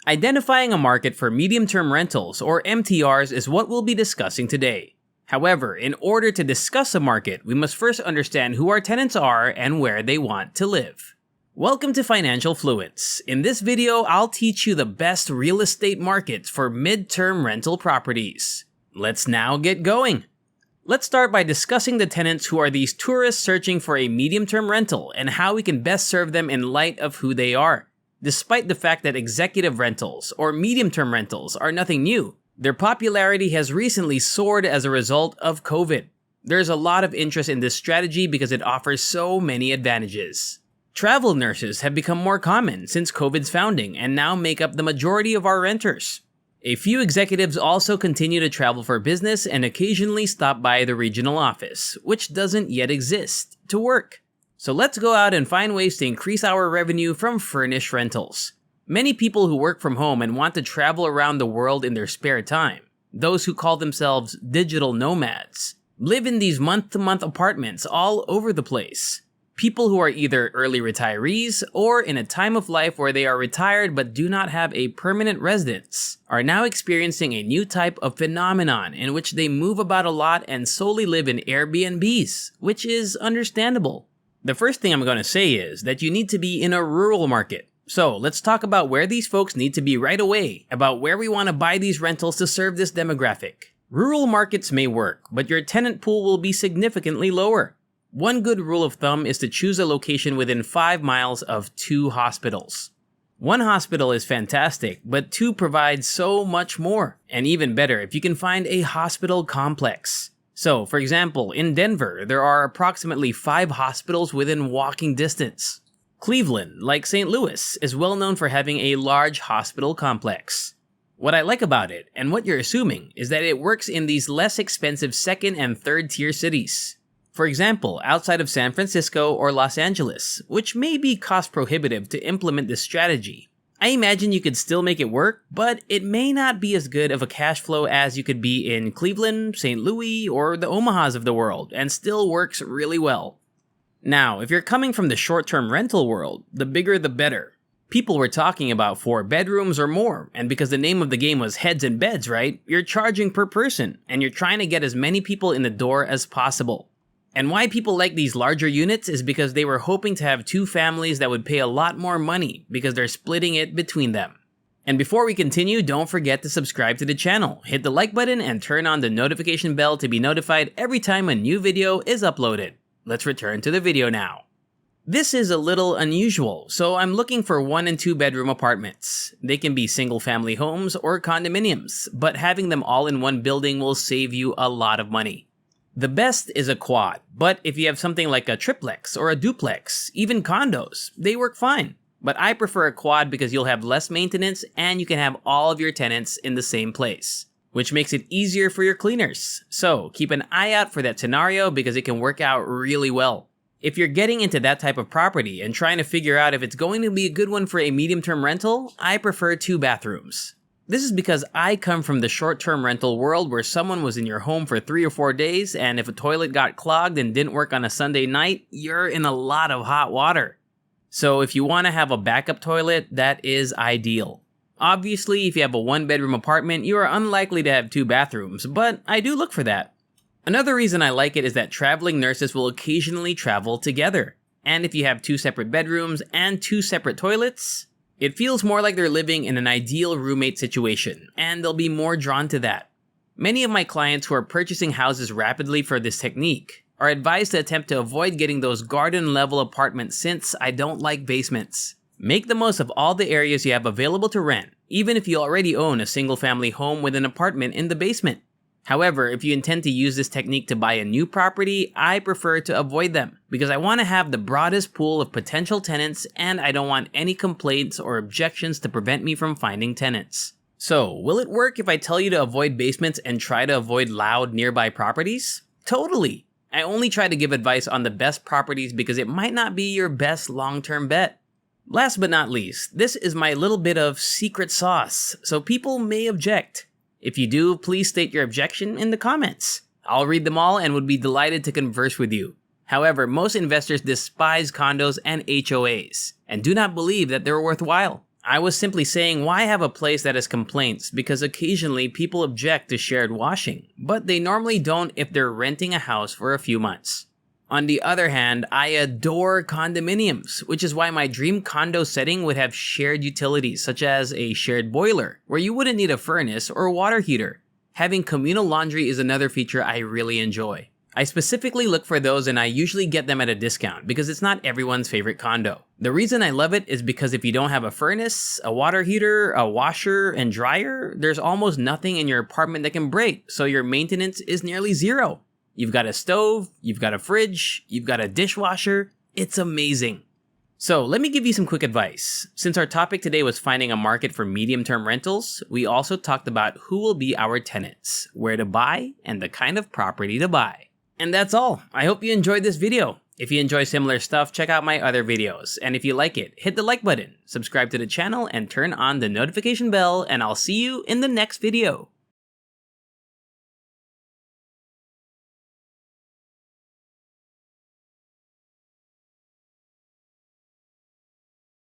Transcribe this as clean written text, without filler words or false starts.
Identifying a market for medium-term rentals, or MTRs, is what we'll be discussing today. However, in order to discuss a market, we must first understand who our tenants are and where they want to live. Welcome to Financial Fluence. In this video, I'll teach you the best real estate markets for mid-term rental properties. Let's now get going. Let's start by discussing the tenants who are these tourists searching for a medium-term rental and how we can best serve them in light of who they are. Despite the fact that executive rentals or medium-term rentals are nothing new, their popularity has recently soared as a result of COVID. There's a lot of interest in this strategy because it offers so many advantages. Travel nurses have become more common since COVID's founding and now make up the majority of our renters. A few executives also continue to travel for business and occasionally stop by the regional office, which doesn't yet exist, to work. So let's go out and find ways to increase our revenue from furnished rentals. Many people who work from home and want to travel around the world in their spare time, those who call themselves digital nomads, live in these month-to-month apartments all over the place. People who are either early retirees or in a time of life where they are retired but do not have a permanent residence are now experiencing a new type of phenomenon in which they move about a lot and solely live in Airbnbs, which is understandable. The first thing I'm going to say is that you need to be in a rural market. So let's talk about where these folks need to be right away, about where we want to buy these rentals to serve this demographic. Rural markets may work, but your tenant pool will be significantly lower. One good rule of thumb is to choose a location within 5 miles of 2 hospitals. One hospital is fantastic, but 2 provide so much more, and even better if you can find a hospital complex. So, for example, in Denver, there are approximately 5 hospitals within walking distance. Cleveland, like St. Louis, is well known for having a large hospital complex. What I like about it, and what you're assuming, is that it works in these less expensive second and third tier cities. For example, outside of San Francisco or Los Angeles, which may be cost prohibitive to implement this strategy. I imagine you could still make it work, but it may not be as good of a cash flow as you could be in Cleveland, St. Louis, or the Omahas of the world, and still works really well. Now, if you're coming from the short-term rental world, the bigger the better. People were talking about 4 bedrooms or more, and because the name of the game was heads and beds, right? You're charging per person, and you're trying to get as many people in the door as possible. And why people like these larger units is because they were hoping to have 2 families that would pay a lot more money because they're splitting it between them. And before we continue, don't forget to subscribe to the channel, hit the like button, and turn on the notification bell to be notified every time a new video is uploaded. Let's return to the video now. This is a little unusual, so I'm looking for 1 and 2 bedroom apartments. They can be single family homes or condominiums, but having them all in one building will save you a lot of money. The best is a quad, but if you have something like a triplex or a duplex, even condos, they work fine. But I prefer a quad because you'll have less maintenance and you can have all of your tenants in the same place, which makes it easier for your cleaners. So keep an eye out for that scenario because it can work out really well. If you're getting into that type of property and trying to figure out if it's going to be a good one for a medium-term rental, I prefer 2 bathrooms. This is because I come from the short-term rental world where someone was in your home for 3 or 4 days, and if a toilet got clogged and didn't work on a Sunday night, you're in a lot of hot water. So if you want to have a backup toilet, that is ideal. Obviously, if you have a 1-bedroom apartment, you are unlikely to have 2 bathrooms, but I do look for that. Another reason I like it is that traveling nurses will occasionally travel together. And if you have 2 separate bedrooms and 2 separate toilets, it feels more like they're living in an ideal roommate situation, and they'll be more drawn to that. Many of my clients who are purchasing houses rapidly for this technique are advised to attempt to avoid getting those garden-level apartments since I don't like basements. Make the most of all the areas you have available to rent, even if you already own a single-family home with an apartment in the basement. However, if you intend to use this technique to buy a new property, I prefer to avoid them because I want to have the broadest pool of potential tenants and I don't want any complaints or objections to prevent me from finding tenants. So, will it work if I tell you to avoid basements and try to avoid loud nearby properties? Totally! I only try to give advice on the best properties because it might not be your best long-term bet. Last but not least, this is my little bit of secret sauce, so people may object. If you do, please state your objection in the comments. I'll read them all and would be delighted to converse with you. However, most investors despise condos and HOAs and do not believe that they're worthwhile. I was simply saying why have a place that has complaints because occasionally people object to shared washing, but they normally don't if they're renting a house for a few months. On the other hand, I adore condominiums, which is why my dream condo setting would have shared utilities such as a shared boiler, where you wouldn't need a furnace or a water heater. Having communal laundry is another feature I really enjoy. I specifically look for those and I usually get them at a discount because it's not everyone's favorite condo. The reason I love it is because if you don't have a furnace, a water heater, a washer, and dryer, there's almost nothing in your apartment that can break, so your maintenance is nearly zero. You've got a stove, you've got a fridge, you've got a dishwasher. It's amazing. So let me give you some quick advice. Since our topic today was finding a market for medium-term rentals, we also talked about who will be our tenants, where to buy, and the kind of property to buy. And that's all. I hope you enjoyed this video. If you enjoy similar stuff, check out my other videos. And if you like it, hit the like button, subscribe to the channel, and turn on the notification bell, and I'll see you in the next video.